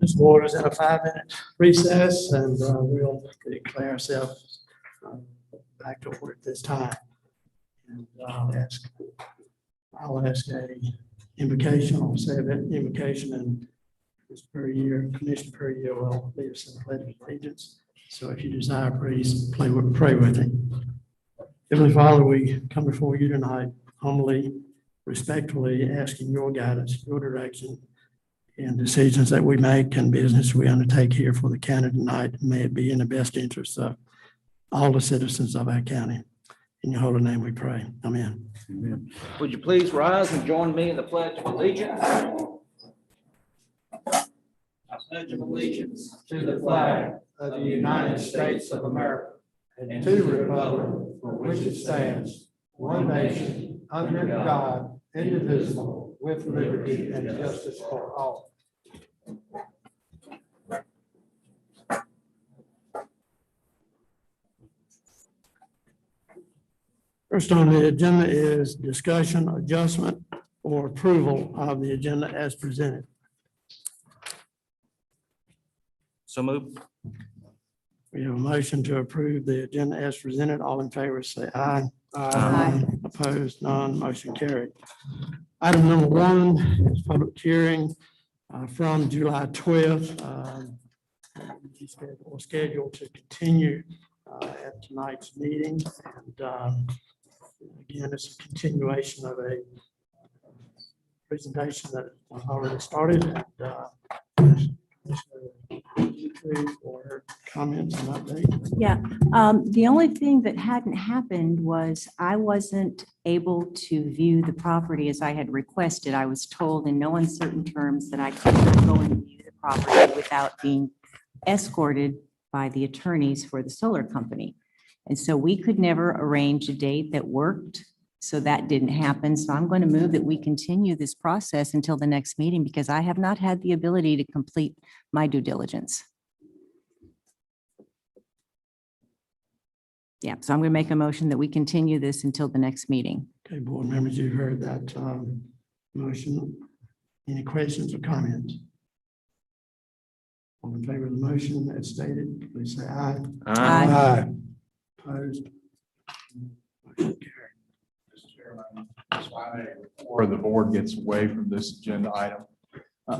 This board is in a 5-minute recess, and we'll declare ourselves back to work at this time. And I'll ask a invocation. I'll say that invocation, and this per year, commission per year will lead us in the pledge of allegiance. So if you desire, please pray with me. Heavenly Father, we come before you tonight humbly, respectfully asking your guidance, your direction, and decisions that we make and business we undertake here for the county tonight. May it be in the best interest of all the citizens of our county. In your holy name we pray. Amen. Amen. Would you please rise and join me in the Pledge of Allegiance? I pledge of allegiance To the flag of the United States of America and to the republic for which it stands, one nation, under God, indivisible, with liberty and justice for all. First on the agenda is discussion, adjustment, or approval of the agenda as presented. So moved. We have a motion to approve the agenda as presented. All in favor, say aye. Aye. Opposed, none, motion carried. Item number 1 is public hearing from July 12th. We're scheduled to continue at tonight's meeting. And again, it's a continuation of a presentation that already started. And for comments and updates. Yeah, the only thing that hadn't happened was I wasn't able to view the property as I had requested. I was told in no uncertain terms that I could not go and view the property without being escorted by the attorneys for the solar company. And so we could never arrange a date that worked. So that didn't happen. So I'm going to move that we continue this process until the next meeting because I have not had the ability to complete my due diligence. Yeah, so I'm going to make a motion that we continue this until the next meeting. Okay, board members, you heard that motion. Any questions or comments? All in favor of the motion as stated, please say aye. Aye. Opposed? Motion carried. Mr. Chairman, before the board gets away from this agenda item,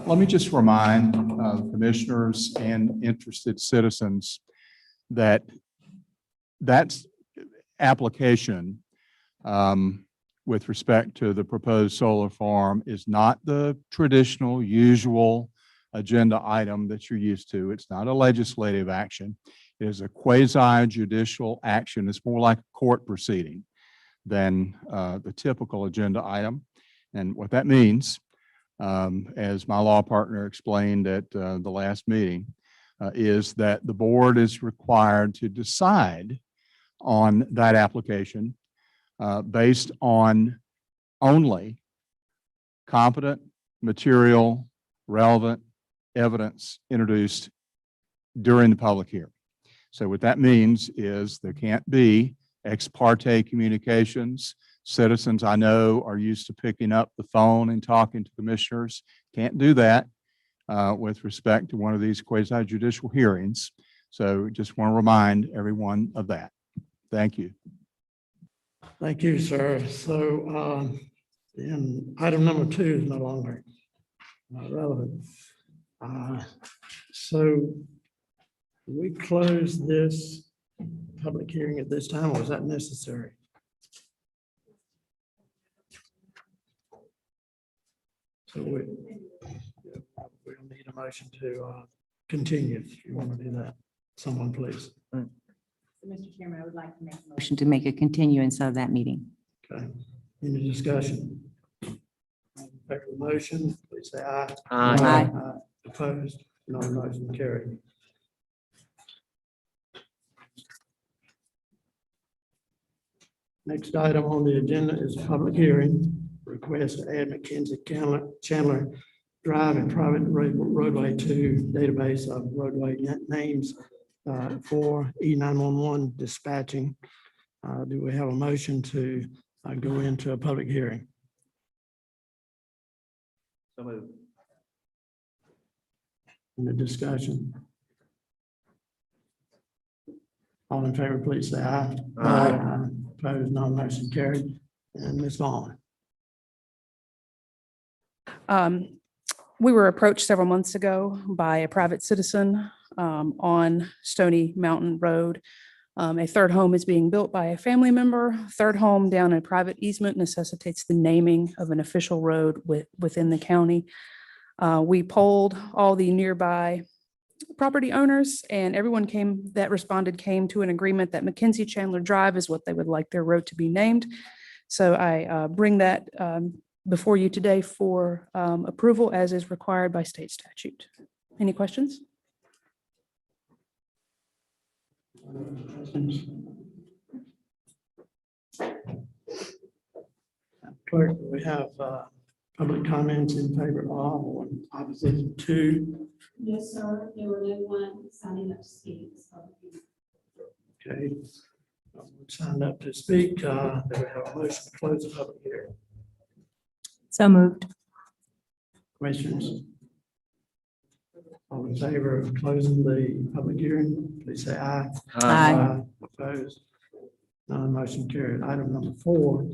let me just remind commissioners and interested citizens that application with respect to the proposed solar farm is not the traditional, usual agenda item that you're used to. It's not a legislative action. It is a quasi-judicial action. It's more like a court proceeding than the typical agenda item. And what that means, as my law partner explained at the last meeting, is that the board is required to decide on that application based on only competent, material, relevant evidence introduced during the public hearing. So what that means is there can't be ex parte communications. Citizens I know are used to picking up the phone and talking to commissioners. Can't do that with respect to one of these quasi-judicial hearings. So just want to remind everyone of that. Thank you. Thank you, sir. So then item number 2 is no longer relevant. So we close this public hearing at this time, or is that necessary? So we'll need a motion to continue if you want to do that. Someone please. So, Mr. Chairman, I would like to make a motion to make a continuance of that meeting. Okay. Any discussion? All in favor of the motion, please say aye. Aye. Opposed? No, motion carried. Next item on the agenda is public hearing. Request to add Mackenzie Chandler Drive and private roadway to database of roadway names for E911 dispatching. Do we have a motion to go into a public hearing? So moved. Any discussion? All in favor, please say aye. Aye. Opposed, none, motion carried. And Ms. Vaughn. We were approached several months ago by a private citizen on Stony Mountain Road. A third home is being built by a family member. Third home down a private easement necessitates the naming of an official road within the county. We polled all the nearby property owners, and everyone that responded came to an agreement that Mackenzie Chandler Drive is what they would like their road to be named. So I bring that before you today for approval as is required by state statute. Any questions? Questions? Clerk, we have public comments in favor of or in opposition to. Yes, sir. There were no one signing up to speak. Okay. Signed up to speak. Do we have a motion to close the public hearing? So moved. Questions? All in favor of closing the public hearing, please say aye. Aye. Opposed? None, motion carried. Item number 4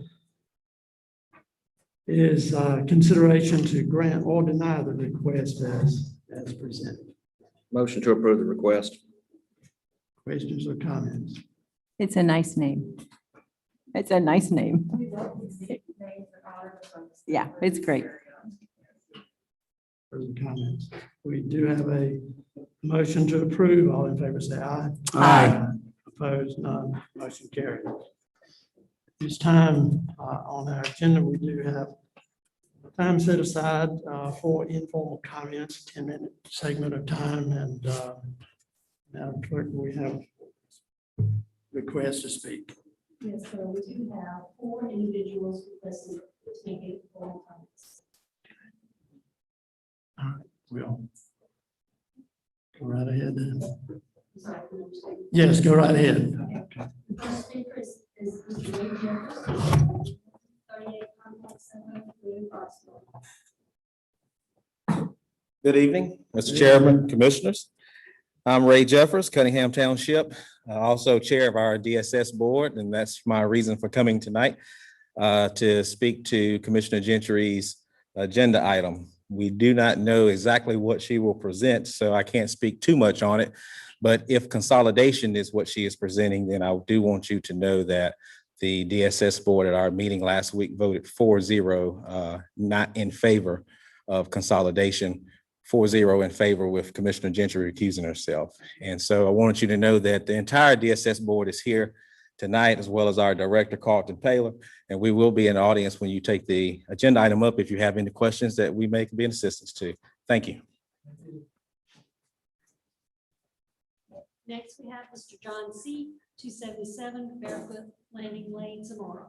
is consideration to grant or deny the request as presented. Motion to approve the request. Questions or comments? It's a nice name. It's a nice name. Yeah, it's great. Further comments? We do have a motion to approve. All in favor, say aye. Aye. Opposed? None. Motion carried. This time on our agenda, we do have time set aside for informal comments, 10-minute segment of time. And Madam Clerk, we have requests to speak. Yes, sir. We do have 4 individuals requesting to make it full comments. All right, we'll go right ahead then. Sorry, I couldn't understand. Yes, go right ahead. The first speaker is Mr. Ray Jefferson, 38 Complex Center, Green Crossville. Good evening, Mr. Chairman, Commissioners. I'm Ray Jeffers, Cunningham Township, also Chair of our DSS Board, and that's my reason for coming tonight to speak to Commissioner Gentry's agenda item. We do not know exactly what she will present, so I can't speak too much on it. But if consolidation is what she is presenting, then I do want you to know that the DSS Board at our meeting last week voted 4-0 not in favor of consolidation, 4-0 in favor with Commissioner Gentry recusing herself. And so I want you to know that the entire DSS Board is here tonight, as well as our Director, Carlton Paler, and we will be in the audience when you take the agenda item up if you have any questions that we may be in assistance to. Thank you. Next, we have Mr. John C., 277 Barefoot Landing Lane, Zamora.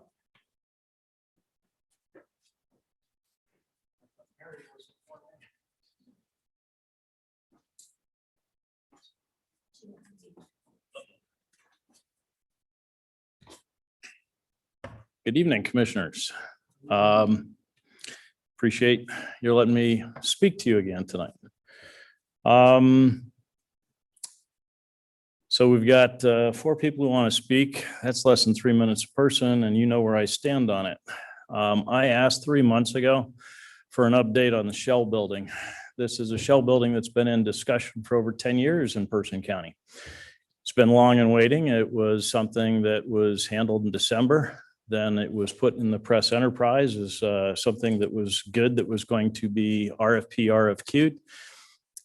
Good evening, Commissioners. Appreciate you letting me speak to you again tonight. So we've got 4 people who want to speak. That's less than 3 minutes a person, and you know where I stand on it. I asked 3 months ago for an update on the Shell building. This is a Shell building that's been in discussion for over 10 years in Person County. It's been long and waiting. It was something that was handled in December. Then it was put in the press enterprise as something that was good, that was going to be RFQ'd.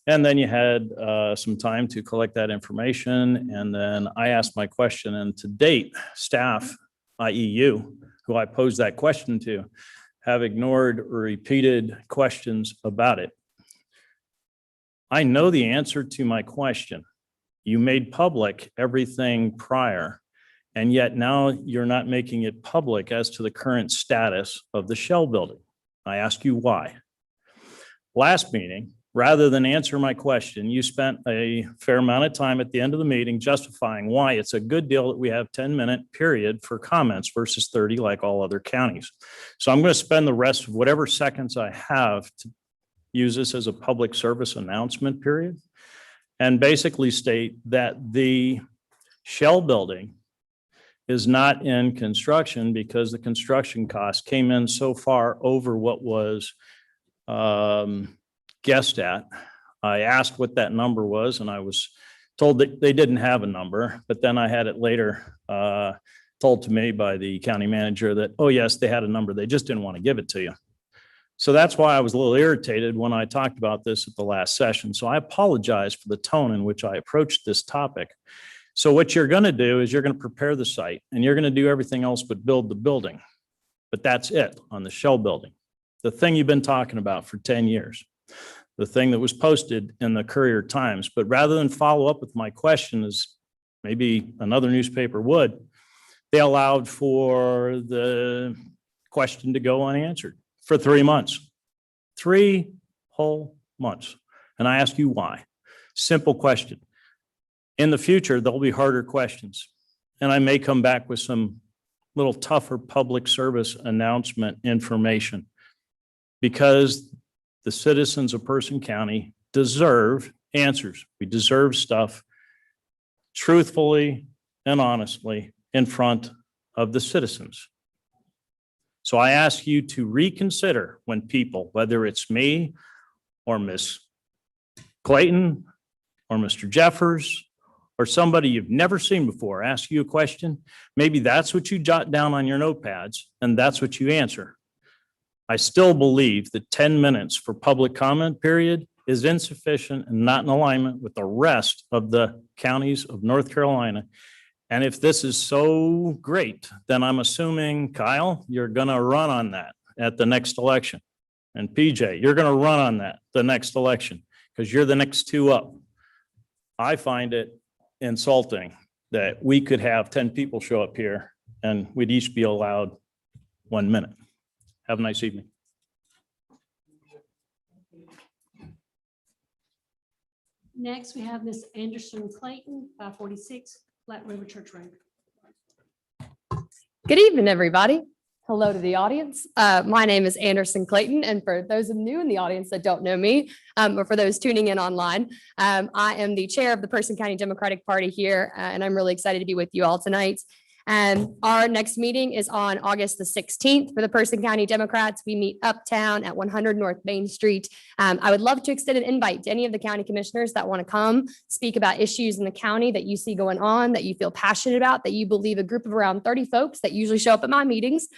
And then you had some time to collect that information. And then I asked my question, and to date, staff, i.e. you, who I posed that question to, have ignored repeated questions about it. I know the answer to my question. You made public everything prior, and yet now you're not making it public as to the current status of the Shell building. I ask you why. Last meeting, rather than answer my question, you spent a fair amount of time at the end of the meeting justifying why it's a good deal that we have 10-minute period for comments versus 30 like all other counties. So I'm going to spend the rest of whatever seconds I have to use this as a public service announcement period. and basically state that the shell building is not in construction because the construction cost came in so far over what was guessed at. I asked what that number was, and I was told that they didn't have a number, but then I had it later told to me by the county manager that, oh yes, they had a number. They just didn't want to give it to you. So that's why I was a little irritated when I talked about this at the last session. So I apologize for the tone in which I approached this topic. So what you're going to do is you're going to prepare the site and you're going to do everything else but build the building. But that's it on the shell building. The thing you've been talking about for 10 years, the thing that was posted in the Courier Times. But rather than follow up with my question as maybe another newspaper would, they allowed for the question to go unanswered for 3 months, 3 whole months. And I ask you why. Simple question. In the future, there'll be harder questions. And I may come back with some little tougher public service announcement information because the citizens of Person County deserve answers. We deserve stuff truthfully and honestly in front of the citizens. So I ask you to reconsider when people, whether it's me or Miss Clayton or Mr. Jeffers or somebody you've never seen before, ask you a question, maybe that's what you jot down on your notepads and that's what you answer. I still believe that 10 minutes for public comment period is insufficient and not in alignment with the rest of the counties of North Carolina. And if this is so great, then I'm assuming, Kyle, you're going to run on that at the next election. And PJ, you're going to run on that the next election because you're the next 2 up. I find it insulting that we could have 10 people show up here and we'd each be allowed 1 minute. Have a nice evening. Next, we have Miss Anderson Clayton, 546 Flat River Church Road. Good evening, everybody. Hello to the audience. My name is Anderson Clayton, and for those of you in the audience that don't know me, or for those tuning in online, I am the chair of the Person County Democratic Party here, and I'm really excited to be with you all tonight. Our next meeting is on August the 16th for the Person County Democrats. We meet uptown at 100 North Main Street. I would love to extend an invite to any of the county commissioners that want to come speak about issues in the county that you see going on, that you feel passionate about, that you believe a group of around 30 folks that usually show up at my meetings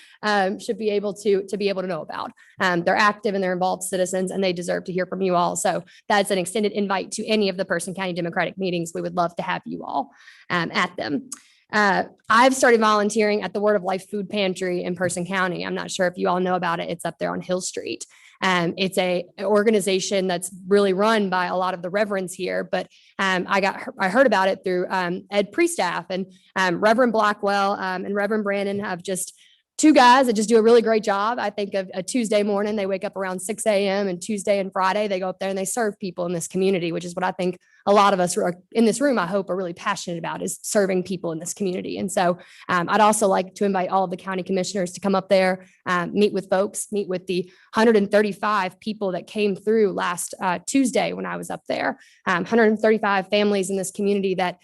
should be able to know about. They're active and they're involved citizens and they deserve to hear from you all. So that's an extended invite to any of the Person County Democratic meetings. We would love to have you all at them. I've started volunteering at the Word of Life Food Pantry in Person County. I'm not sure if you all know about it. It's up there on Hill Street. It's an organization that's really run by a lot of the reverends here, but I heard about it through Ed Priestaff and Reverend Blackwell and Reverend Brandon have just 2 guys that just do a really great job. I think of a Tuesday morning, they wake up around 6 a.m. and Tuesday and Friday, they go up there and they serve people in this community, which is what I think a lot of us are in this room, I hope, are really passionate about is serving people in this community. And so I'd also like to invite all of the county commissioners to come up there, meet with folks, meet with the 135 people that came through last Tuesday when I was up there, 135 families in this community that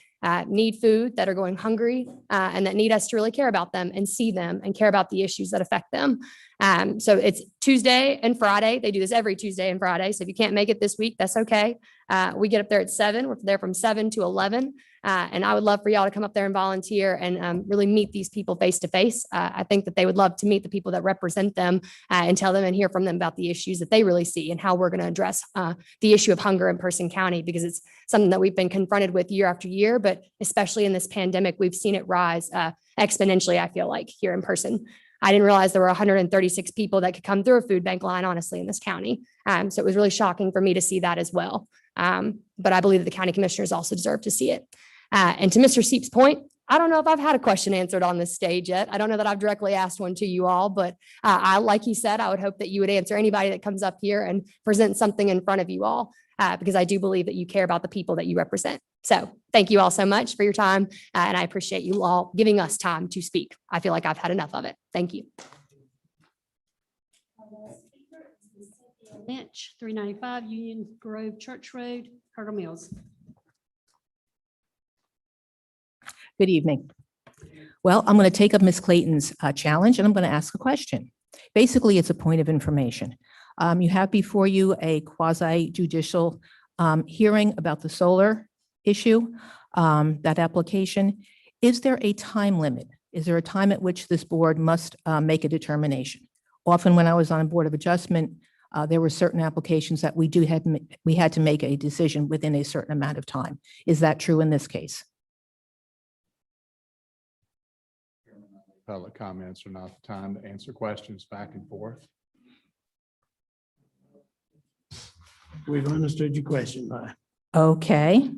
need food, that are going hungry, and that need us to really care about them and see them and care about the issues that affect them. So it's Tuesday and Friday. They do this every Tuesday and Friday. So if you can't make it this week, that's okay. We get up there at 7. We're there from 7 to 11. And I would love for y'all to come up there and volunteer and really meet these people face to face. I think that they would love to meet the people that represent them and tell them and hear from them about the issues that they really see and how we're going to address the issue of hunger in Person County, because it's something that we've been confronted with year after year, but especially in this pandemic, we've seen it rise exponentially, I feel like, here in Person. I didn't realize there were 136 people that could come through a food bank line, honestly, in this county. So it was really shocking for me to see that as well. But I believe that the county commissioners also deserve to see it. And to Mr. Seep's point, I don't know if I've had a question answered on this stage yet. I don't know that I've directly asked one to you all, but like he said, I would hope that you would answer anybody that comes up here and present something in front of you all, because I do believe that you care about the people that you represent. So thank you all so much for your time. And I appreciate you all giving us time to speak. I feel like I've had enough of it. Thank you. Lynch, 395 Union Grove Church Road, Hurdle Mills. Good evening. Well, I'm going to take up Ms. Clayton's challenge and I'm going to ask a question. Basically, it's a point of information. You have before you a quasi-judicial hearing about the solar issue, that application. Is there a time limit? Is there a time at which this board must make a determination? Often when I was on Board of Adjustment, there were certain applications that we had to make a decision within a certain amount of time. Is that true in this case? Public comments are not the time to answer questions back and forth. We've understood your question, bye. Okay.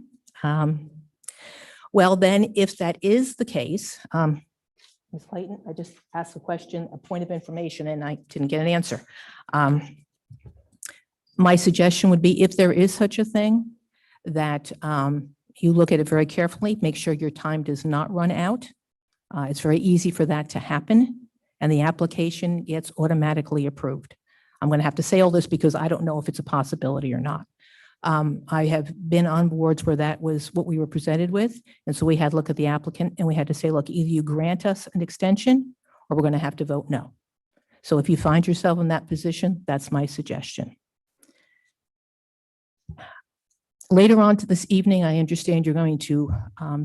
Well, then, if that is the case, Ms. Clayton, I just asked a question, a point of information, and I didn't get an answer. My suggestion would be, if there is such a thing, that you look at it very carefully, make sure your time does not run out. It's very easy for that to happen, and the application gets automatically approved. I'm going to have to say all this because I don't know if it's a possibility or not. I have been on boards where that was what we were presented with, and so we had to look at the applicant and we had to say, look, either you grant us an extension or we're going to have to vote no. So if you find yourself in that position, that's my suggestion. Later on to this evening, I understand you're going to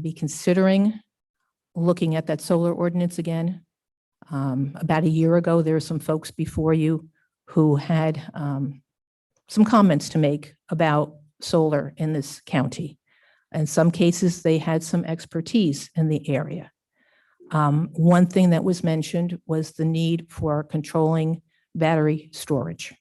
be considering looking at that solar ordinance again. About a year ago, there were some folks before you who had some comments to make about solar in this county. In some cases, they had some expertise in the area. One thing that was mentioned was the need for controlling battery storage.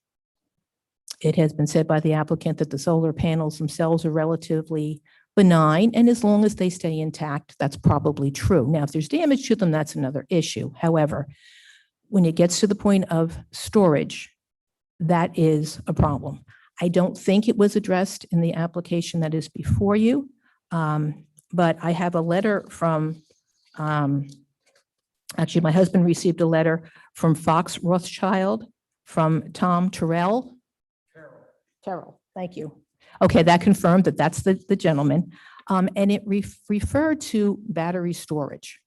It has been said by the applicant that the solar panels themselves are relatively benign, and as long as they stay intact, that's probably true. Now, if there's damage to them, that's another issue. However, when it gets to the point of storage, that is a problem. I don't think it was addressed in the application that is before you, but I have a letter from, actually, my husband received a letter from Fox Rothschild, from Tom Terrell. Terrell, thank you. Okay, that confirmed that that's the gentleman. And it referred to battery storage.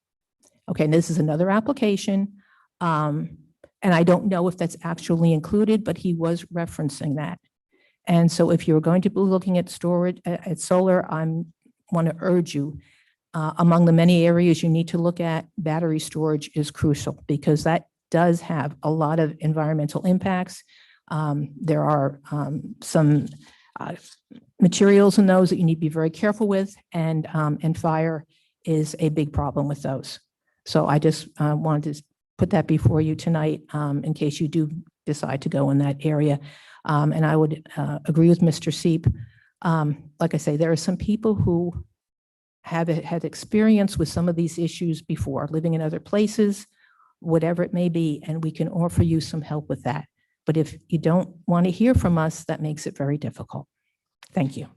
Okay, and this is another application. And I don't know if that's actually included, but he was referencing that. And so if you're going to be looking at storage, at solar, I want to urge you, among the many areas you need to look at, battery storage is crucial because that does have a lot of environmental impacts. There are some materials in those that you need to be very careful with, and fire is a big problem with those. So I just wanted to put that before you tonight in case you do decide to go in that area. And I would agree with Mr. Seep. Like I say, there are some people who have had experience with some of these issues before, living in other places, whatever it may be, and we can offer you some help with that. But if you don't want to hear from us, that makes it very difficult. Thank you.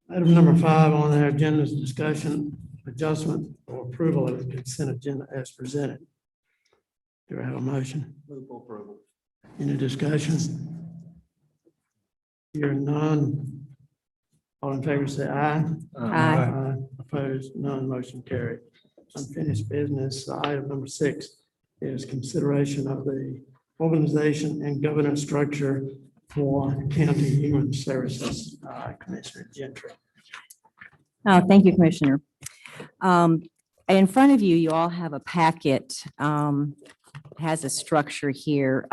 Item number 5 on our agenda is discussion, adjustment, or approval of the consent agenda as presented. Do I have a motion? Move for approval. Any discussion? Hearing none. All in favor, say aye. Aye. Opposed, none, motion carried. Unfinished business, item number 6 is consideration of the organization and governance structure for County Human Services. Commissioner Gentry. Thank you, Commissioner. In front of you, you all have a packet, has a structure here.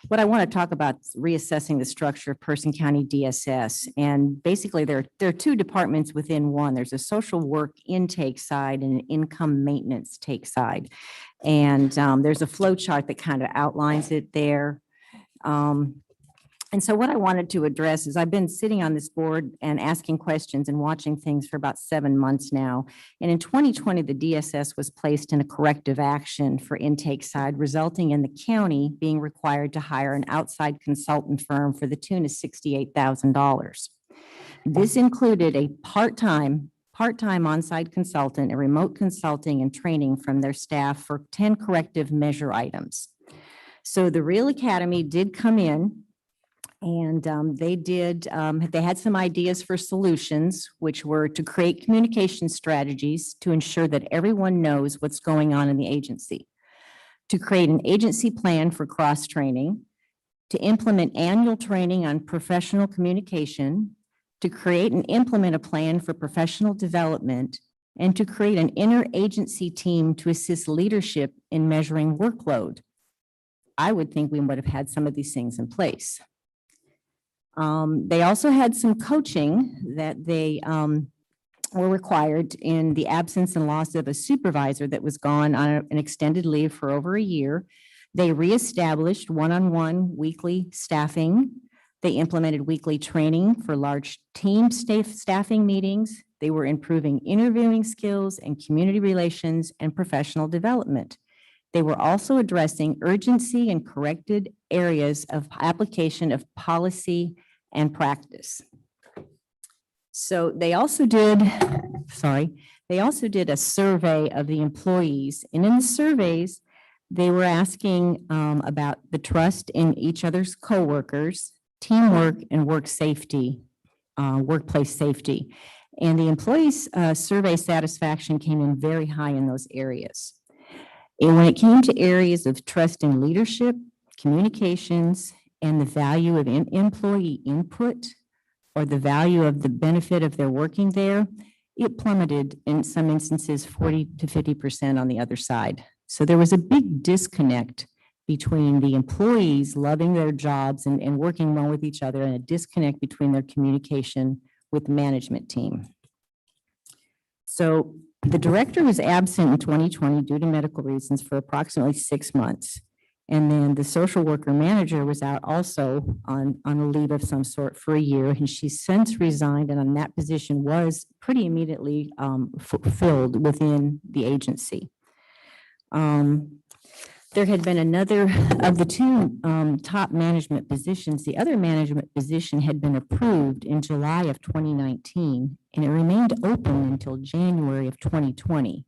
What I want to talk about is reassessing the structure of Person County DSS. And basically, there are 2 departments within one. There's a social work intake side and an income maintenance take side. And there's a flow chart that kind of outlines it there. And so what I wanted to address is I've been sitting on this board and asking questions and watching things for about 7 months now. And in 2020, the DSS was placed in a corrective action for intake side, resulting in the county being required to hire an outside consultant firm for the tune of $68,000. This included a part-time on-site consultant, a remote consulting and training from their staff for 10 corrective measure items. So the Real Academy did come in And they had some ideas for solutions, which were to create communication strategies to ensure that everyone knows what's going on in the agency, to create an agency plan for cross-training, to implement annual training on professional communication, to create and implement a plan for professional development, and to create an interagency team to assist leadership in measuring workload. I would think we would have had some of these things in place. They also had some coaching that they were required in the absence and loss of a supervisor that was gone on an extended leave for over a year. They reestablished one-on-one weekly staffing. They implemented weekly training for large team staffing meetings. They were improving interviewing skills and community relations and professional development. They were also addressing urgency and corrected areas of application of policy and practice. So they also did a survey of the employees. And in the surveys, they were asking about the trust in each other's coworkers, teamwork, and work safety, workplace safety. And the employees' survey satisfaction came in very high in those areas. And when it came to areas of trust in leadership, communications, and the value of employee input, or the value of the benefit of their working there, it plummeted in some instances 40 to 50% on the other side. So there was a big disconnect between the employees loving their jobs and working well with each other, and a disconnect between their communication with the management team. So the director was absent in 2020 due to medical reasons for approximately 6 months. And then the social worker manager was out also on a leave of some sort for a year, and she's since resigned, and on that position was pretty immediately filled within the agency. There had been another of the two top management positions. The other management position had been approved in July of 2019, and it remained open until January of 2020.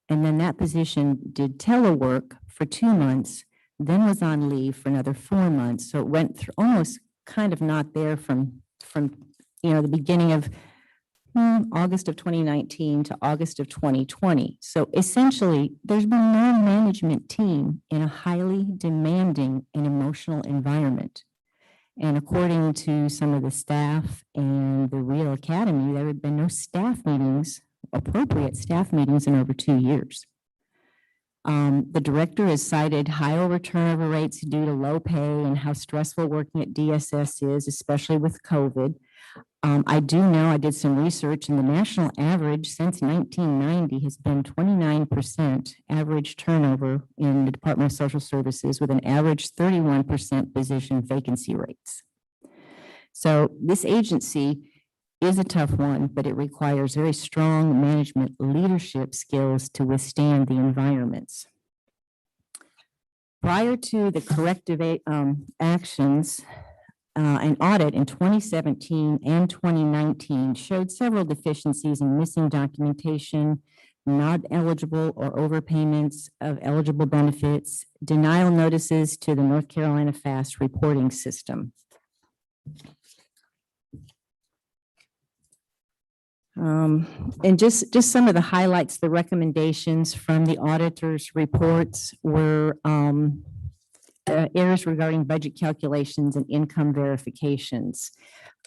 And then that position did telework for 2 months, then was on leave for another 4 months. So it went through almost kind of not there from the beginning of August of 2019 to August of 2020. So essentially, there's been no management team in a highly demanding and emotional environment. And according to some of the staff and the Real Academy, there had been no staff meetings, appropriate staff meetings, in over 2 years. The director has cited higher turnover rates due to low pay and how stressful working at DSS is, especially with COVID. I do know, I did some research, and the national average since 1990 has been 29% average turnover in the Department of Social Services, with an average 31% position vacancy rates. So this agency is a tough one, but it requires very strong management leadership skills to withstand the environments. Prior to the corrective actions, an audit in 2017 and 2019 showed several deficiencies in missing documentation, not eligible or overpayments of eligible benefits, denial notices to the North Carolina FAST reporting system. And just some of the highlights, the recommendations from the auditor's reports were errors regarding budget calculations and income verifications,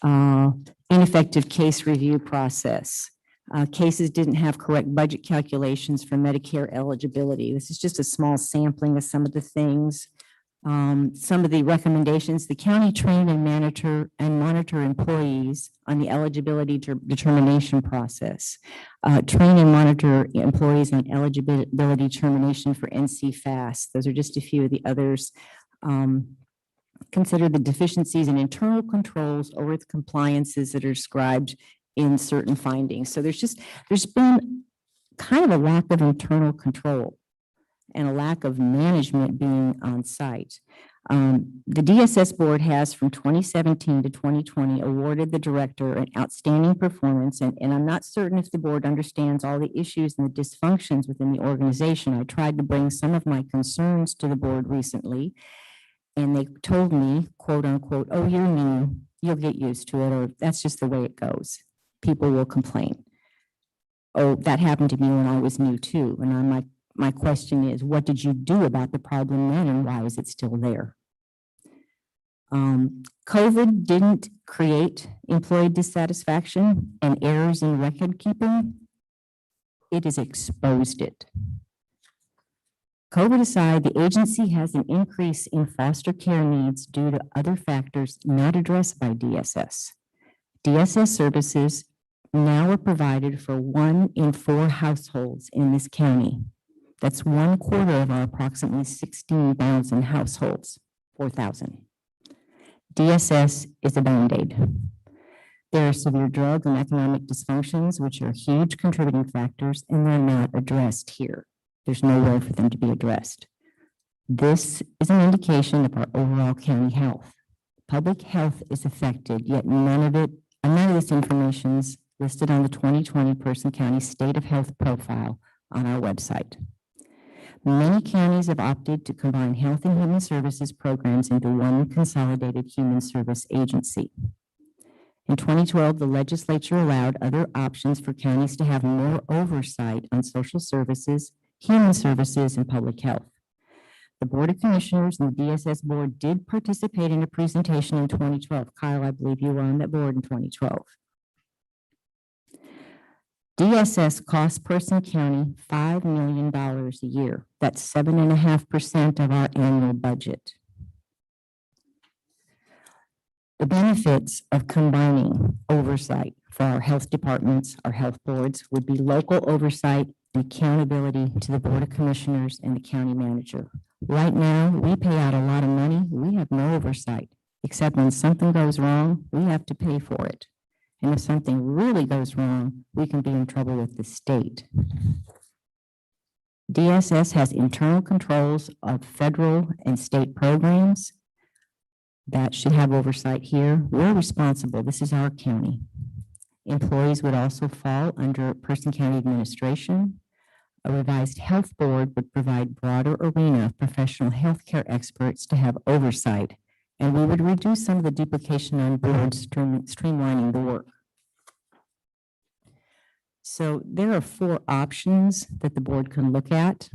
ineffective case review process. Cases didn't have correct budget calculations for Medicare eligibility. This is just a small sampling of some of the things. Some of the recommendations: the county train and monitor employees on the eligibility determination process. Train and monitor employees on eligibility determination for NC FAST. Those are just a few of the others. Consider the deficiencies in internal controls over the compliances that are described in certain findings. So there's been kind of a lack of internal control and a lack of management being on site. The DSS board has, from 2017 to 2020, awarded the director an outstanding performance, and I'm not certain if the board understands all the issues and the dysfunctions within the organization. I tried to bring some of my concerns to the board recently, And they told me, quote unquote, oh, you're new, you'll get used to it, or that's just the way it goes. People will complain. Oh, that happened to me when I was new too. And I'm like, my question is, what did you do about the problem then, and why is it still there? COVID didn't create employee dissatisfaction and errors in record keeping. It has exposed it. COVID aside, the agency has an increase in foster care needs due to other factors not addressed by DSS. DSS services now are provided for 1 in 4 households in this county. That's 1/4 of our approximately 16,000 households, 4,000. DSS is a Band-Aid. There are severe drug and economic dysfunctions, which are huge contributing factors, and they're not addressed here. There's nowhere for them to be addressed. This is an indication of our overall county health. Public health is affected, yet none of this information is listed on the 2020 Person County State of Health profile on our website. Many counties have opted to combine health and human services programs into one consolidated human service agency. In 2012, the legislature allowed other options for counties to have more oversight on social services, human services, and public health. The Board of Commissioners and the DSS Board did participate in a presentation in 2012. Kyle, I believe you were on that board in 2012. DSS costs Person County $5 million a year. That's 7.5% of our annual budget. The benefits of combining oversight for our health departments, our health boards, would be local oversight and accountability to the Board of Commissioners and the county manager. Right now, we pay out a lot of money. We have no oversight, except when something goes wrong, we have to pay for it. And if something really goes wrong, we can be in trouble with the state. DSS has internal controls of federal and state programs that should have oversight here. We're responsible. This is our county. Employees would also fall under Person County Administration. A revised health board would provide broader arena of professional healthcare experts to have oversight, and we would reduce some of the duplication on boards, streamlining the work. So there are 4 options that the board can look at.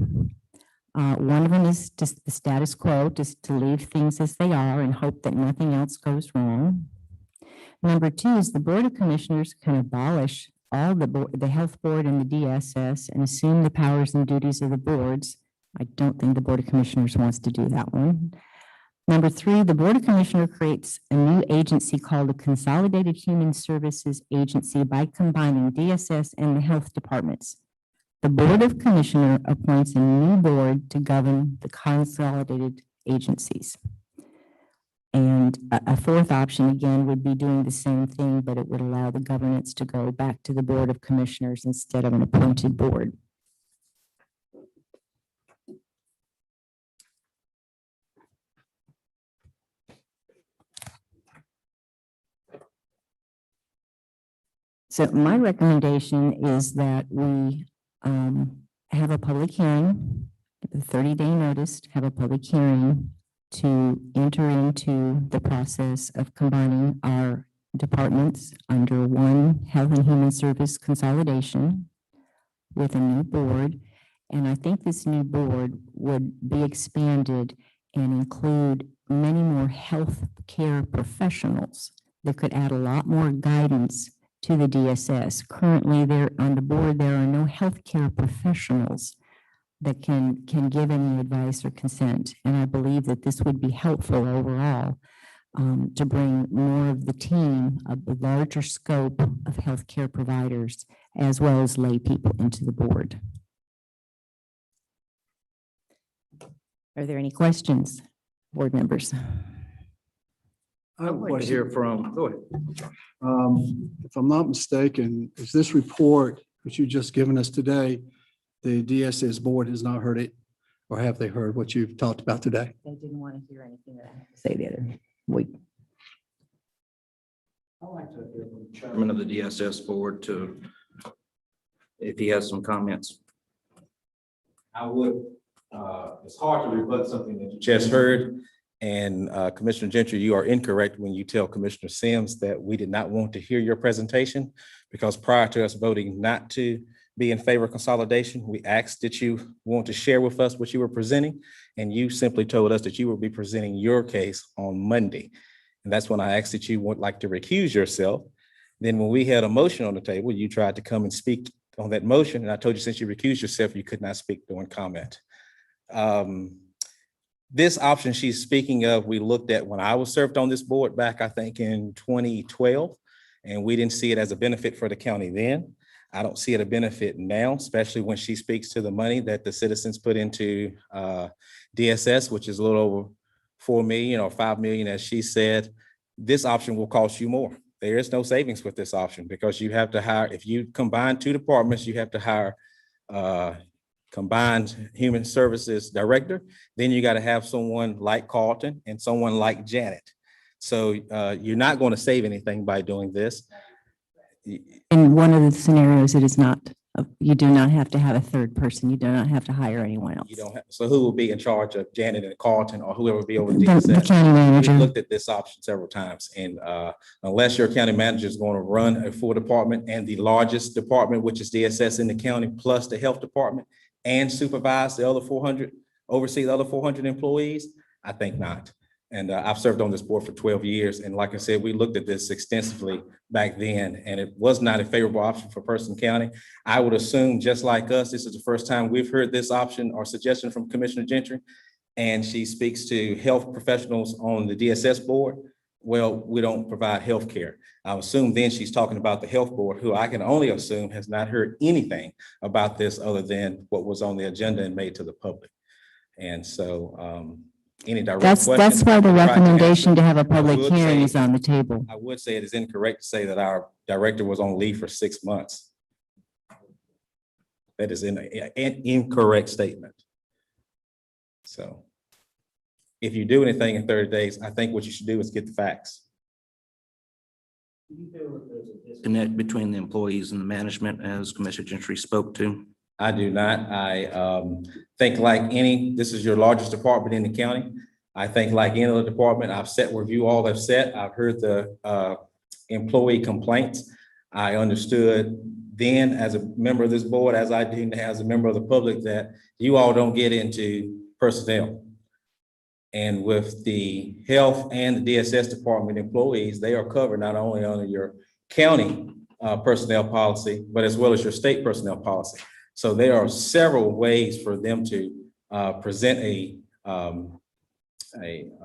One of them is just the status quo, just to leave things as they are and hope that nothing else goes wrong. Number 2 is the Board of Commissioners can abolish all the health board and the DSS and assume the powers and duties of the boards. I don't think the Board of Commissioners wants to do that one. Number 3, the Board of Commissioners creates a new agency called the Consolidated Human Services Agency by combining DSS and the health departments. The Board of Commissioners appoints a new board to govern the consolidated agencies. And a 4th option, again, would be doing the same thing, but it would allow the governance to go back to the Board of Commissioners instead of an appointed board. So my recommendation is that we have a public hearing, a 30-day notice, have a public hearing to enter into the process of combining our departments under one health and human service consolidation with a new board. And I think this new board would be expanded and include many more health care professionals that could add a lot more guidance to the DSS. Currently, there on the board, there are no healthcare professionals that can give any advice or consent. And I believe that this would be helpful overall to bring more of the team of the larger scope of healthcare providers as well as lay people into the board. Are there any questions, board members? I want to hear from, go ahead. If I'm not mistaken, is this report, which you just given us today, the DSS board has not heard it, or have they heard what you've talked about today? They didn't want to hear anything that I had to say the other week. I'd like to hear from the chairman of the DSS board to, if he has some comments. I would, it's hard to rebut something that you just heard. And Commissioner Gentry, you are incorrect when you tell Commissioner Sims that we did not want to hear your presentation, because prior to us voting not to be in favor of consolidation, we asked that you want to share with us what you were presenting, and you simply told us that you will be presenting your case on Monday. And that's when I asked that you would like to recuse yourself. Then when we had a motion on the table, you tried to come and speak on that motion, and I told you since you recused yourself, you could not speak during comment. This option she's speaking of, we looked at when I was served on this board back, I think in 2012, and we didn't see it as a benefit for the county then. I don't see it a benefit now, especially when she speaks to the money that the citizens put into DSS, which is a little over 4 million or 5 million, as she said. This option will cost you more. There is no savings with this option, because you have to hire, if you combine two departments, you have to hire combined human services director. Then you got to have someone like Carlton and someone like Janet. So you're not going to save anything by doing this. In one of the scenarios, it is not, you do not have to have a third person. You do not have to hire anyone else. You don't have, so who will be in charge of Janet and Carlton, or whoever will be over The DSS? county We manager. looked at this option several times, and unless your county manager is going to run a full department and the largest department, which is DSS in the county, plus the health department, and supervise the other 400, oversee the other 400 employees, I think not. And I've served on this board for 12 years. And like I said, we looked at this extensively back then, and it was not a favorable option for Person County. I would assume, just like us, this is the first time we've heard this option or suggestion from Commissioner Gentry. And she speaks to health professionals on the DSS board. Well, we don't provide health care. I assume then she's talking about the health board, who I can only assume has not heard anything about this other than what was on the agenda and made to the public. And so any direct That's questions, why the I will try to recommendation answer. to have a public would hearing say- is on the table. I would say it is incorrect to say that our director was on leave for 6 months. That is an incorrect statement. So if you do anything in 30 days, I think what you should do is get the facts. Connect between the employees and the management, as Commissioner Gentry spoke to. I do not. I think like this is your largest department in the county. I think like any other department, I've sat where you all have sat. I've heard the employee complaints. I understood then as a member of this board, as I do as a member of the public, that you all don't get into personnel. And with the health and the DSS department employees, they are covered not only under your county personnel policy, but as well as your state personnel policy. So there are several ways for them to present a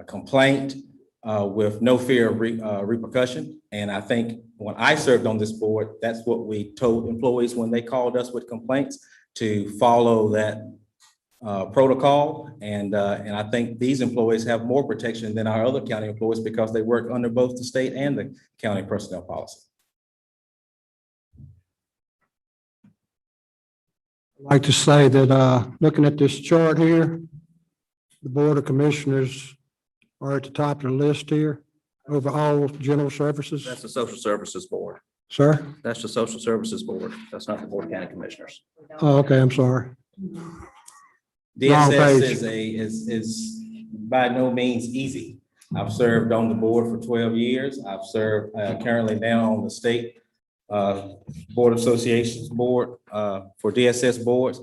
complaint with no fear of repercussion. And I think when I served on this board, that's what we told employees when they called us with complaints, to follow that protocol. And I think these employees have more protection than our other county employees, because they work under both the state and the county personnel policy. I'd like to say that looking at this chart here, the Board of Commissioners are at the top of the list here over all general services. That's the Social Services Board. Sir? That's the Social Services Board. That's not the Board of County Commissioners. Oh, okay, I'm sorry. DSS is by no means easy. I've served on the board for 12 years. I've served currently now on the state Board Associations Board for DSS boards.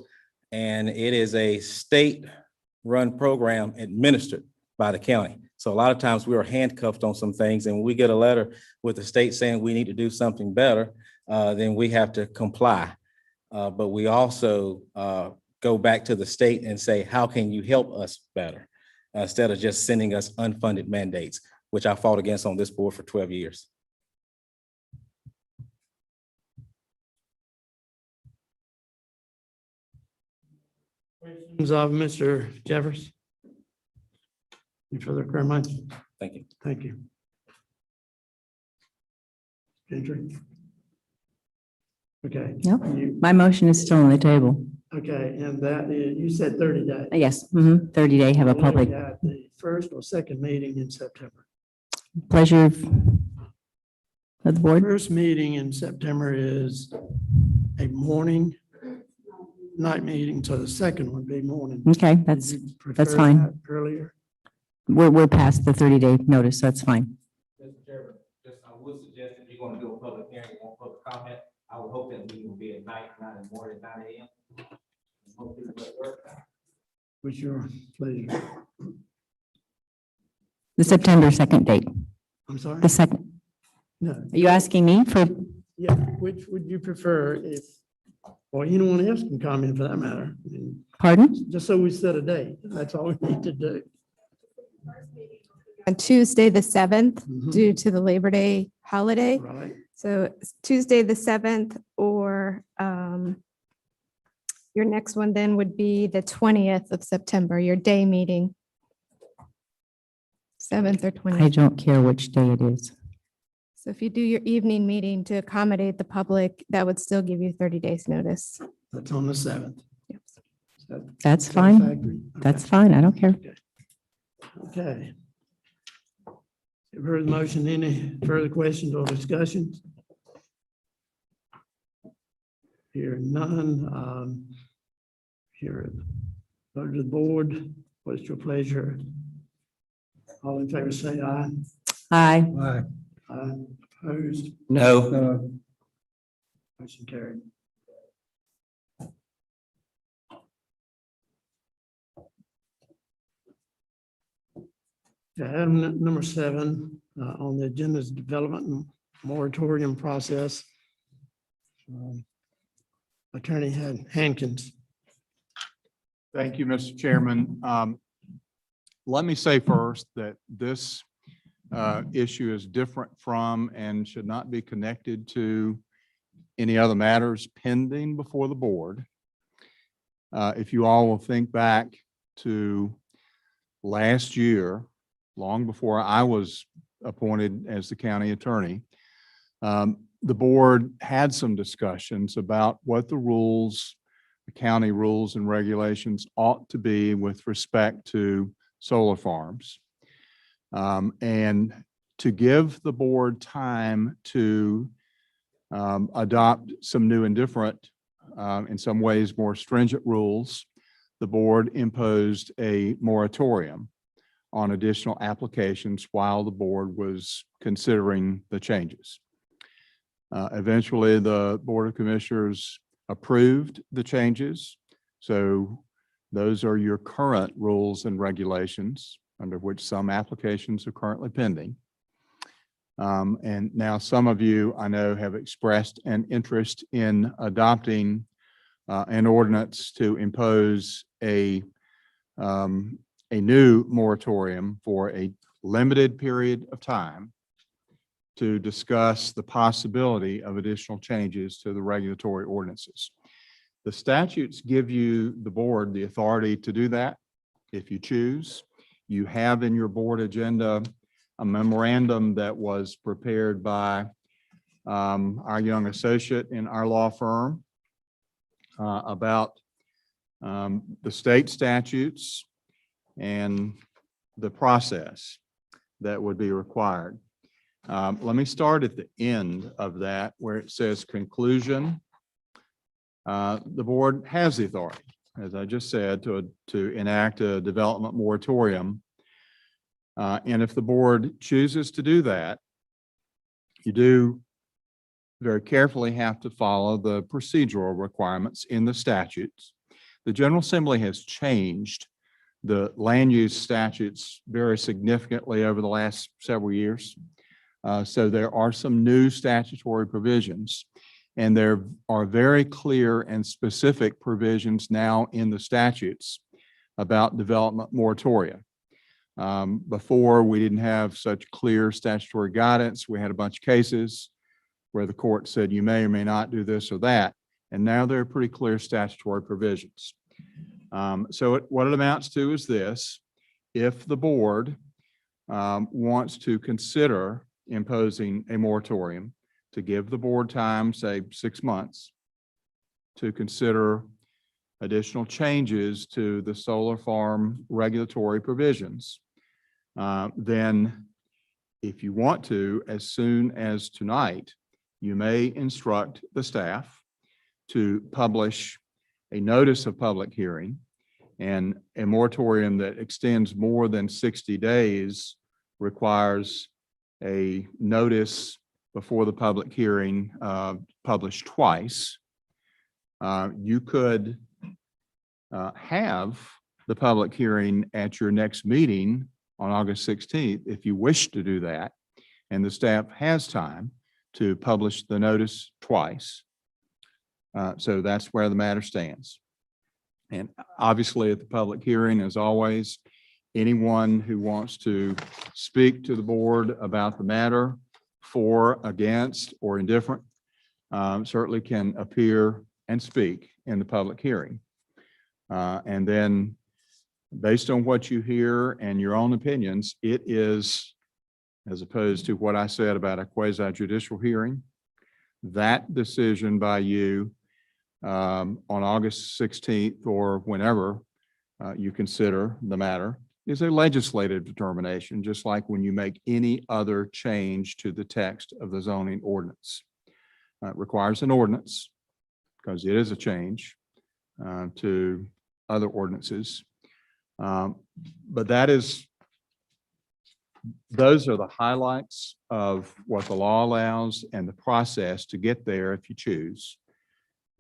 And it is a state-run program administered by the county. So a lot of times we are handcuffed on some things, and when we get a letter with the state saying we need to do something better, then we have to comply. But we also go back to the state and say, how can you help us better? Instead of just sending us unfunded mandates, which I fought against on this board for 12 years. Questions of Mr. Jeffers? Any further comments? Thank you. Thank you. Gentry? Okay. Nope. You- My motion is still on the table. Okay, and that is, you said 30 days. Yes, 30 day have a public At the first or second meeting in September. pleasure of the board. First meeting in September is a morning, night meeting, so the second would be morning. Okay, Would that's you prefer fine. that Earlier? we're past the 30-day notice, so that's fine. Mr. Chairman, just, I would suggest if you're gonna do a public hearing, you want public comment, I would hope that meeting will be at night, not in the morning, 9 a.m. Hope people at work. What's your pleasure? The September 2nd date, I'm sorry? the second. No. Are you asking me for, Yeah, which would you prefer if, or anyone else can comment for that matter? I mean, pardon? just so we set a date, that's all we need to do. On Tuesday, the 7th, Mhm. due to the Labor Day holiday. Right, So it's Tuesday, the 7th, or your next one then would be the 20th of September, your day meeting. 7th or I 20th. don't care which day it is. So if you do your evening meeting to accommodate the public, that would still give you 30 days notice. that's on the 7th. Yep. That's fine. Satisfactory? That's Okay. fine. I don't care. Okay. You've heard the motion. Any further questions or discussions? Here none. Here, vote to the board. What is your pleasure? All in favor, say aye. Aye. Aye. Opposed? No. Motion carried. Okay, item number 7 on the agenda is development and moratorium process. Attorney Hankins. Thank you, Mr. Chairman. Let me say first that this issue is different from and should not be connected to any other matters pending before the board. If you all will think back to last year, long before I was appointed as the county attorney, the board had some discussions about what the rules, the county rules and regulations ought to be with respect to solar farms. And to give the board time to adopt some new and different, in some ways more stringent rules, the board imposed a moratorium on additional applications while the board was considering the changes. Eventually, the Board of Commissioners approved the changes. So those are your current rules and regulations under which some applications are currently pending. And now some of you, I know, have expressed an interest in adopting an ordinance to impose a new moratorium for a limited period of time to discuss the possibility of additional changes to the regulatory ordinances. The statutes give you, the board, the authority to do that if you choose. You have in your board agenda a memorandum that was prepared by our young associate in our law firm about the state statutes and the process that would be required. Let me start at the end of that where it says conclusion. The board has the authority, as I just said, to enact a development moratorium. And if the board chooses to do that, you do very carefully have to follow the procedural requirements in the statutes. The General Assembly has changed the land use statutes very significantly over the last several years. So there are some new statutory provisions, and there are very clear and specific provisions now in the statutes about development moratoria. Before, we didn't have such clear statutory guidance. We had a bunch of cases where the court said you may or may not do this or that, and now there are pretty clear statutory provisions. So what it amounts to is this: if the board wants to consider imposing a moratorium, to give the board time, say 6 months, to consider additional changes to the solar farm regulatory provisions, then if you want to, as soon as tonight, you may instruct the staff to publish a notice of public hearing And a moratorium that extends more than 60 days requires a notice before the public hearing published twice. You could have the public hearing at your next meeting on August 16th if you wish to do that. And the staff has time to publish the notice twice. So that's where the matter stands. And obviously at the public hearing, as always, anyone who wants to speak to the board about the matter, for, against, or indifferent, certainly can appear and speak in the public hearing. And then based on what you hear and your own opinions, it is, as opposed to what I said about a quasi-judicial hearing, that decision by you on August 16th or whenever you consider the matter is a legislative determination, just like when you make any other change to the text of the zoning ordinance. It requires an ordinance because it is a change to other ordinances. But those are the highlights of what the law allows and the process to get there if you choose.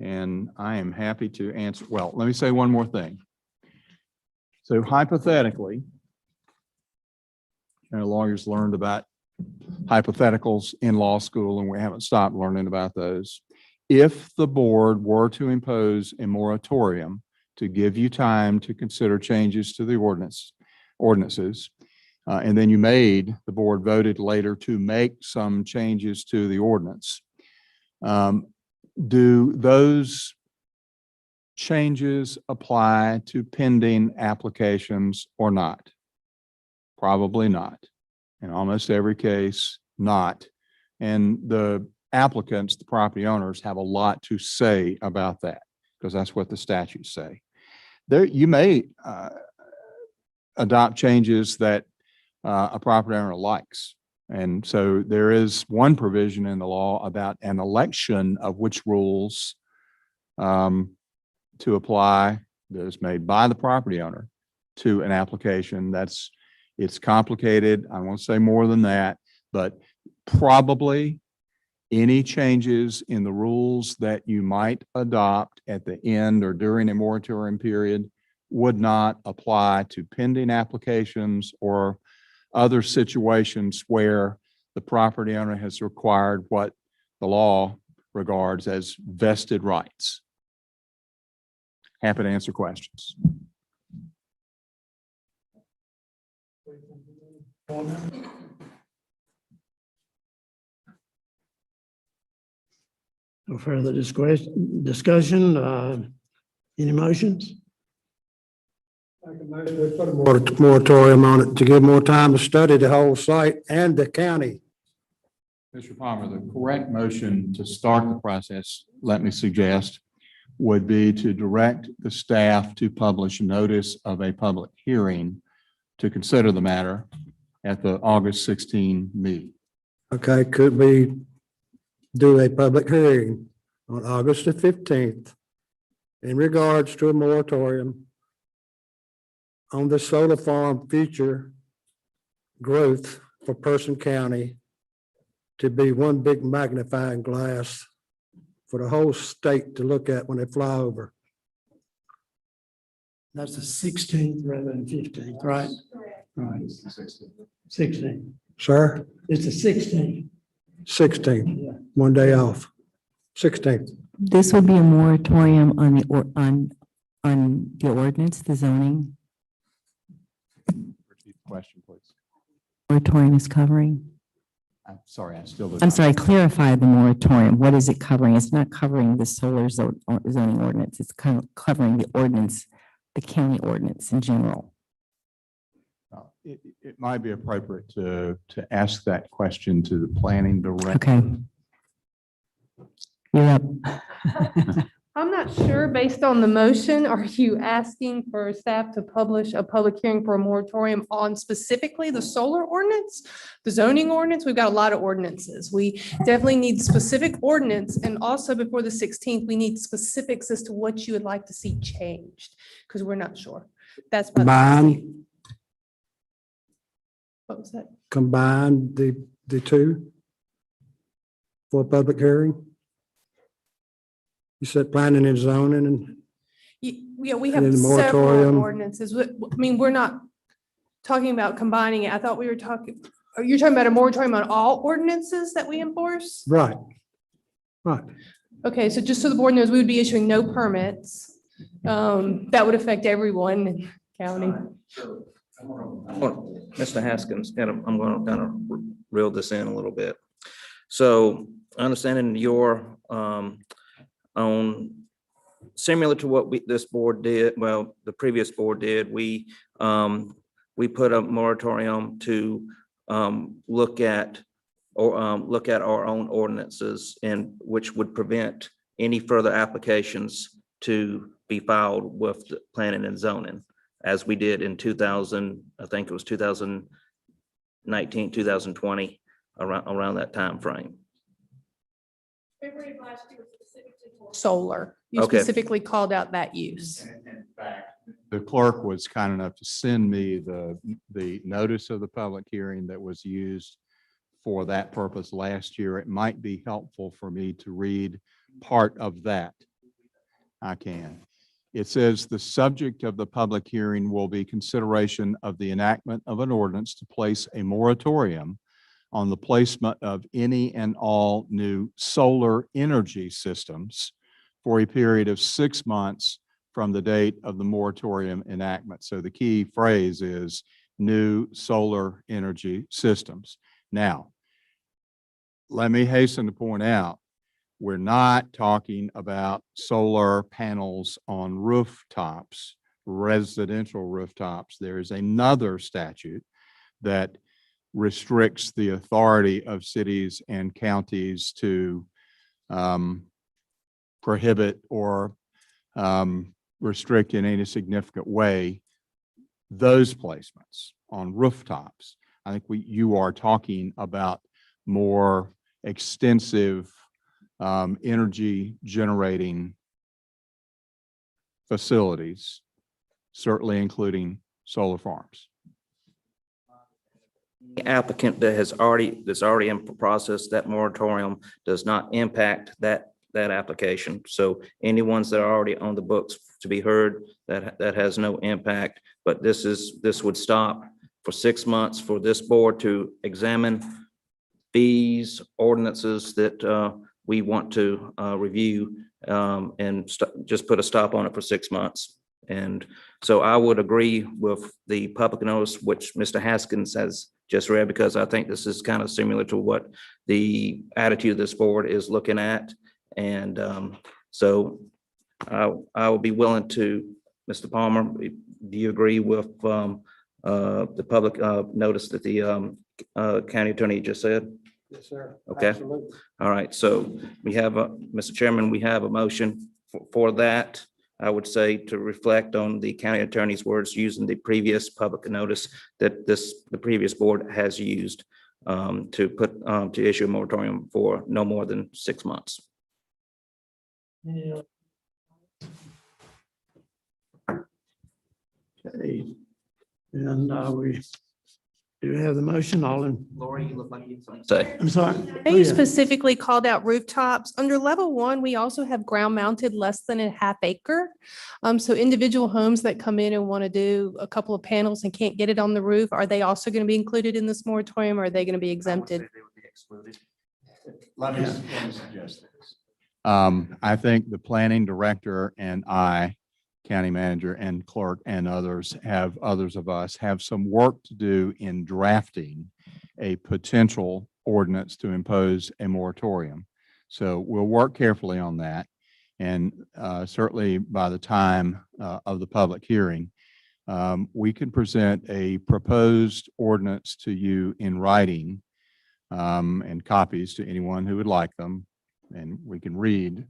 And I am happy to answer. Well, let me say one more thing. So hypothetically, lawyers learned about hypotheticals in law school, and we haven't stopped learning about those. If the board were to impose a moratorium to give you time to consider changes to the ordinances, and then the board voted later to make some changes to the ordinance, do those changes apply to pending applications or not? Probably not. In almost every case, not. And the applicants, the property owners, have a lot to say about that because that's what the statutes say. You may adopt changes that a property owner likes. And so there is one provision in the law about an election of which rules to apply that is made by the property owner to an application. It's complicated. I won't say more than that, but probably any changes in the rules that you might adopt at the end or during a moratorium period would not apply to pending applications or other situations where the property owner has required what the law regards as vested rights. Happy to answer questions. No further discussion. Any motions? We put a moratorium on it to give more time to study the whole site and the county. Mr. Palmer, the correct motion to start the process, let me suggest, would be to direct the staff to publish notice of a public hearing to consider the matter at the August 16 meeting. Okay, could we do a public hearing on August the 15th in regards to a moratorium on the solar farm future growth for Person County to be one big magnifying glass for the whole state to look at when they fly over? That's the 16th rather than 15th, right? Right. 16th. Sir? It's the 16th. 16th, Yeah. one day off. 16th. This would be a moratorium on the ordinance, the zoning Question, please. moratorium is covering. I'm sorry, I'm sorry, clarify the moratorium. What is it covering? It's not covering the solar zoning ordinance. It's kind of covering the ordinance, the county ordinance in general. It might be appropriate to ask that question to the planning director. Okay. You're up. I'm not sure, based on the motion, are you asking for staff to publish a public hearing for a moratorium on specifically the solar ordinance, the zoning ordinance? We've got a lot of ordinances. We definitely need specific ordinance, and also before the 16th, we need specifics as to what you would like to see changed, because we're not sure. That's by the 16th. Combine, What was that? combine the two for a public hearing? You said planning and zoning and Yeah, we And have then the several moratorium. ordinances. I mean, we're not talking about combining it. I thought we were talking, are you talking about a moratorium on all ordinances that we enforce? right. Right. Okay, so just so the board knows, we would be issuing no permits. That would affect everyone in county. Mr. Haskins, I'm going to kind of reel this in a little bit. So understanding your own, similar to what this board did, well, the previous board did, we put a moratorium to look at our own ordinances, and which would prevent any further applications to be filed with the planning and zoning, as we did in 2000, I think it was 2019, 2020, around that time frame. February of last year, specifically for solar. You Okay. specifically called out that use. In fact, the clerk was kind enough to send me the notice of the public hearing that was used for that purpose last year. It might be helpful for me to read part of that. I can. It says the subject of the public hearing will be consideration of the enactment of an ordinance to place a moratorium on the placement of any and all new solar energy systems for a period of 6 months from the date of the moratorium enactment. So the key phrase is new solar energy systems. Now, let me hasten to point out, we're not talking about solar panels on rooftops, residential rooftops. There is another statute that restricts the authority of cities and counties to prohibit or restrict in any significant way those placements on rooftops. I think you are talking about more extensive energy generating facilities, certainly including solar farms. The applicant that's already in process, that moratorium does not impact that application. So any ones that are already on the books to be heard, that has no impact. But this would stop for 6 months for this board to examine these ordinances that we want to review, and just put a stop on it for 6 months. And so I would agree with the public notice, which Mr. Haskins has just read, because I think this is kind of similar to what the attitude of this board is looking at. And so I will be willing to, Mr. Palmer, do you agree with the public notice that the county attorney just said? Yes, sir. Okay. Absolutely. All right, so we have Mr. Chairman, we have a motion for that. I would say to reflect on the county attorney's words using the previous public notice that the previous board has used to issue a moratorium for no more than 6 months. Yeah. Okay, and we do have the motion all in. Lori, you look like you have something to say. I'm sorry. They specifically called out rooftops. Under level 1, we also have ground mounted less than a half acre. So individual homes that come in and want to do a couple of panels and can't get it on the roof, are they also going to be included in this moratorium, or are they going to be exempted? Let me suggest this. I think the planning director and county manager and clerk and others of us have some work to do in drafting a potential ordinance to impose a moratorium. So we'll work carefully on that. And certainly by the time of the public hearing, we can present a proposed ordinance to you in writing and copies to anyone who would like them. And we can read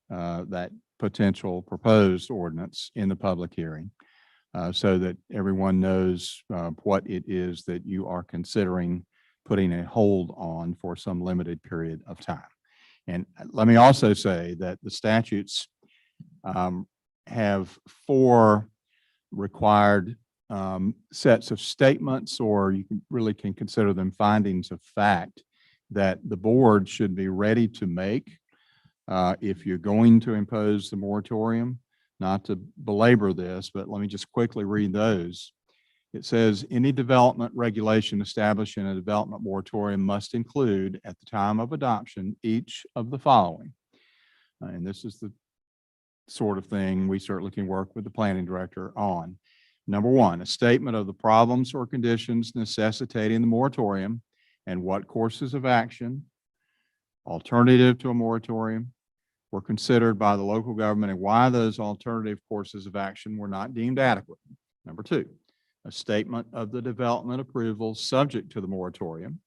that potential proposed ordinance in the public hearing, so that everyone knows what it is that you are considering putting a hold on for some limited period of time. And let me also say that the statutes have 4 required sets of statements, or you really can consider them findings of fact, that the board should be ready to make if you're going to impose the moratorium. Not to belabor this, but let me just quickly read those. It says, any development regulation establishing a development moratorium must include, at the time of adoption, each of the following. And this is the sort of thing we certainly can work with the planning director on. Number 1, a statement of the problems or conditions necessitating the moratorium and what courses of action, alternative to a moratorium, were considered by the local government and why those alternative courses of action were not deemed adequate. Number 2, a statement of the development approvals subject to the moratorium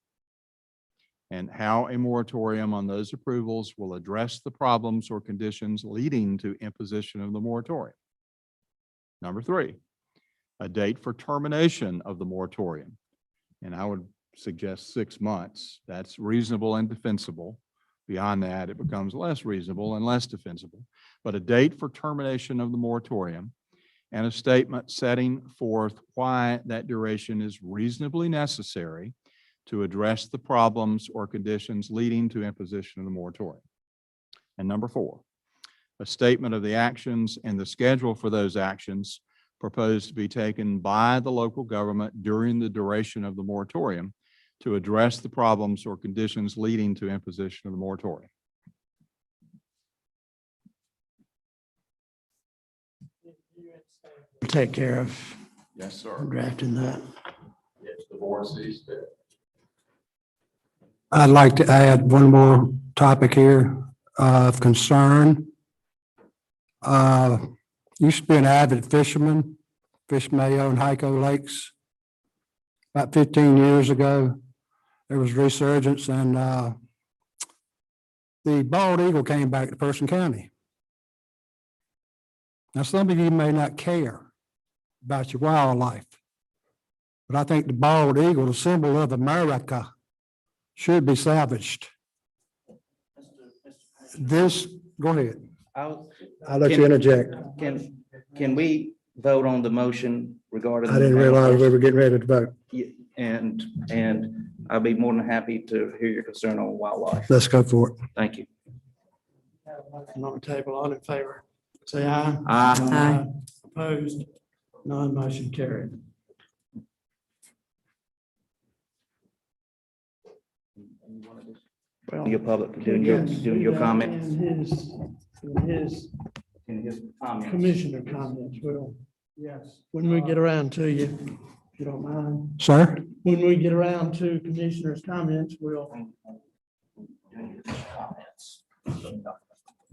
and how a moratorium on those approvals will address the problems or conditions leading to imposition of the moratorium. Number 3, a date for termination of the moratorium. And I would suggest 6 months. That's reasonable and defensible. Beyond that, it becomes less reasonable and less defensible. But a date for termination of the moratorium and a statement setting forth why that duration is reasonably necessary to address the problems or conditions leading to imposition of the moratorium. And number 4, a statement of the actions and the schedule for those actions proposed to be taken by the local government during the duration of the moratorium to address the problems or conditions leading to imposition of the moratorium. Take care of Yes, sir. drafting that. Yes, the board sees fit. I'd like to add one more topic here of concern. Used to be an avid fisherman, fished Mayo and Hyco lakes. About 15 years ago, there was resurgence and the bald eagle came back to Person County. Now, some of you may not care about your wildlife, but I think the bald eagle, the symbol of America, should be salvaged. This, go ahead. I'll let you interject. Can we vote on the motion regarding? I didn't realize we were getting ready to vote. And I'd be more than happy to hear your concern on wildlife. Let's go for it. Thank you. Motion on the table, all in favor, say aye. Aye. Opposed, none, motion carried. Well, Your public, doing your comments. In his Comments. commissioner comments, well, yes, when we get around to you, if you don't mind. Sir? When we get around to commissioners' comments, we'll.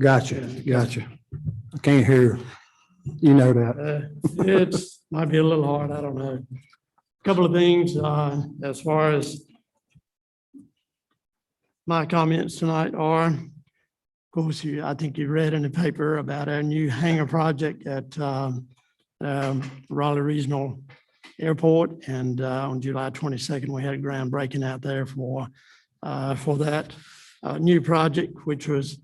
Gotcha. I can't hear. You know that. It's, might be a little hard, I don't know. Couple of things, as far as my comments tonight are, of course, I think you read in the paper about our new hangar project at Raleigh Regional Airport, and on July 22nd, we had a groundbreaking out there for that new project, which is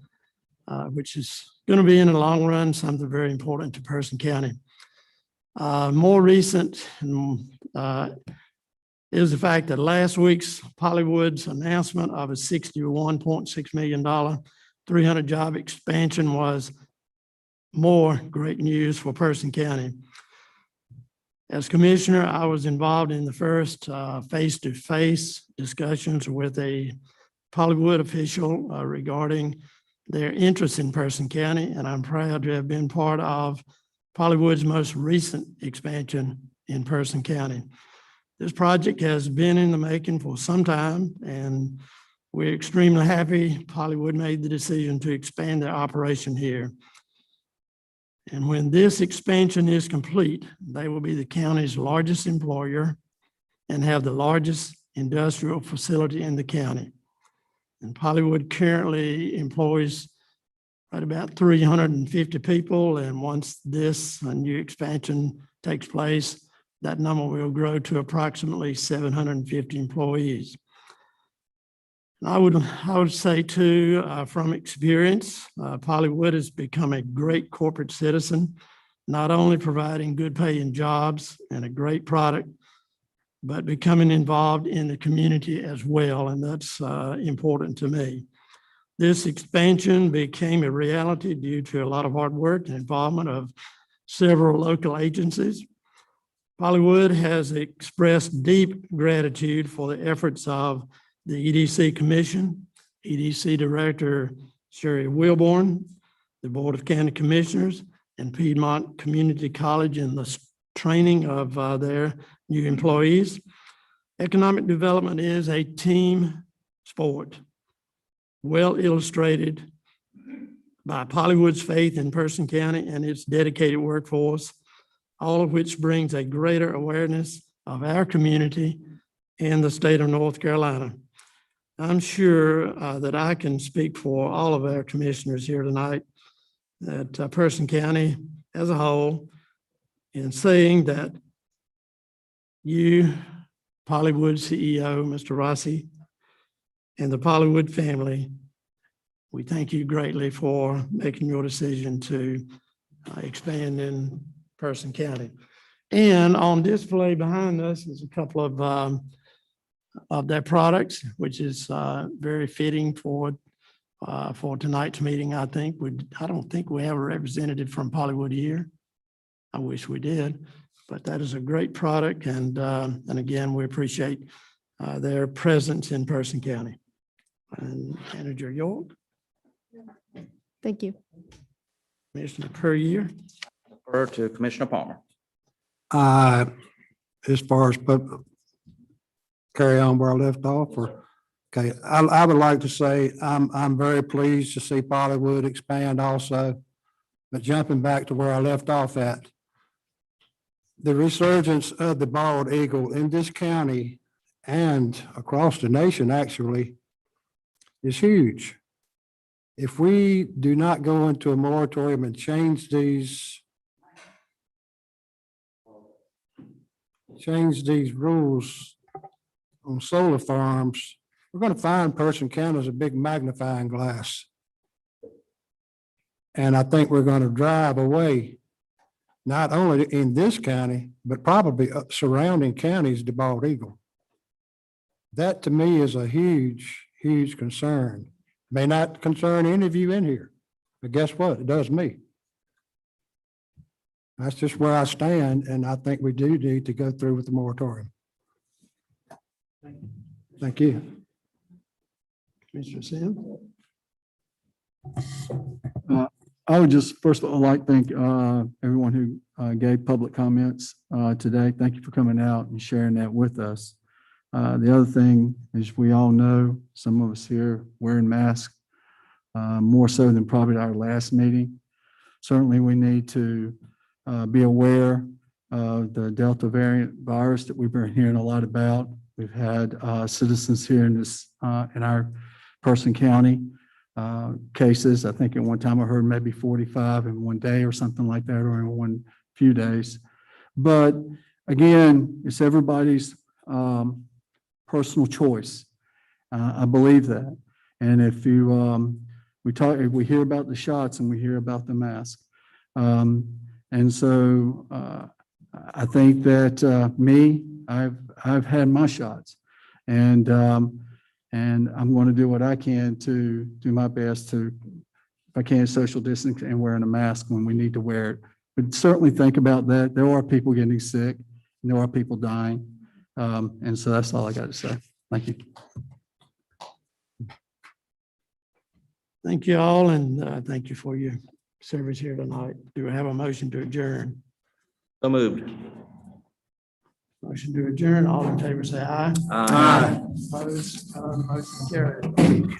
going to be in the long run something very important to Person County. More recent is the fact that last week's Hollywood's announcement of a $61.6 million 300 job expansion was more great news for Person County. As commissioner, I was involved in the first face-to-face discussions with a Hollywood official regarding their interest in Person County, and I'm proud to have been part of Hollywood's most recent expansion in Person County. This project has been in the making for some time, and we're extremely happy Hollywood made the decision to expand their operation here. And when this expansion is complete, they will be the county's largest employer and have the largest industrial facility in the county. And Hollywood currently employs right about 350 people. And once this new expansion takes place, that number will grow to approximately 750 employees. And I would say too, from experience, Pollywood has become a great corporate citizen, not only providing good paying jobs and a great product, but becoming involved in the community as well. And that's important to me. This expansion became a reality due to a lot of hard work and involvement of several local agencies. Pollywood has expressed deep gratitude for the efforts of the EDC Commission, EDC Director Sherry Wilborn, the Board of County Commissioners, and Piedmont Community College in the training of their new employees. Economic development is a team sport, well illustrated by Pollywood's faith in Person County and its dedicated workforce, all of which brings a greater awareness of our community and the state of North Carolina. I'm sure that I can speak for all of our commissioners here tonight that Person County as a whole in saying that you, Pollywood CEO, Mr. Rossi, and the Pollywood family, we thank you greatly for making your decision to expand in Person County. And on display behind us is a couple of their products, which is very fitting for tonight's meeting. I don't think we have a representative from Pollywood here. I wish we did, but that is a great product. And again, we appreciate their presence in Person County. And Manager York. Thank you. Commissioner Perrier. Refer to Commissioner Palmer. As far as carry on where I left off, or, okay, I would like to say I'm very pleased to see Pollywood expand also. But jumping back to where I left off at, the resurgence of the bald eagle in this county and across the nation actually is huge. If we do not go into a moratorium and change these rules on solar farms, we're going to find Person County as a big magnifying glass. And I think we're going to drive away, not only in this county, but probably surrounding counties, the bald eagle. That to me is a huge, huge concern. May not concern any of you in here, but guess what? It does me. That's just where I stand, and I think we do need to go through with the moratorium. Thank you. Commissioner Sim. I would just first of all like to thank everyone who gave public comments today. Thank you for coming out and sharing that with us. The other thing is we all know, some of us here wearing masks more so than probably our last meeting. Certainly we need to be aware of the Delta variant virus that we've been hearing a lot about. We've had citizens here in our Person County cases. I think at one time I heard maybe 45 in one day or something like that, or in one few days. But again, it's everybody's personal choice. I believe that. And if we hear about the shots and we hear about the mask. And so I think that I've had my shots, and I'm going to do what I can to do my best to, if I can, social distance and wearing a mask when we need to wear it. But certainly think about that. There are people getting sick, and there are people dying. And so that's all I got to say. Thank you. Thank you all, and thank you for your service here tonight. Do we have a motion to adjourn? So moved. Motion to adjourn. All in favor, say aye. Aye. Opposed, motion carried.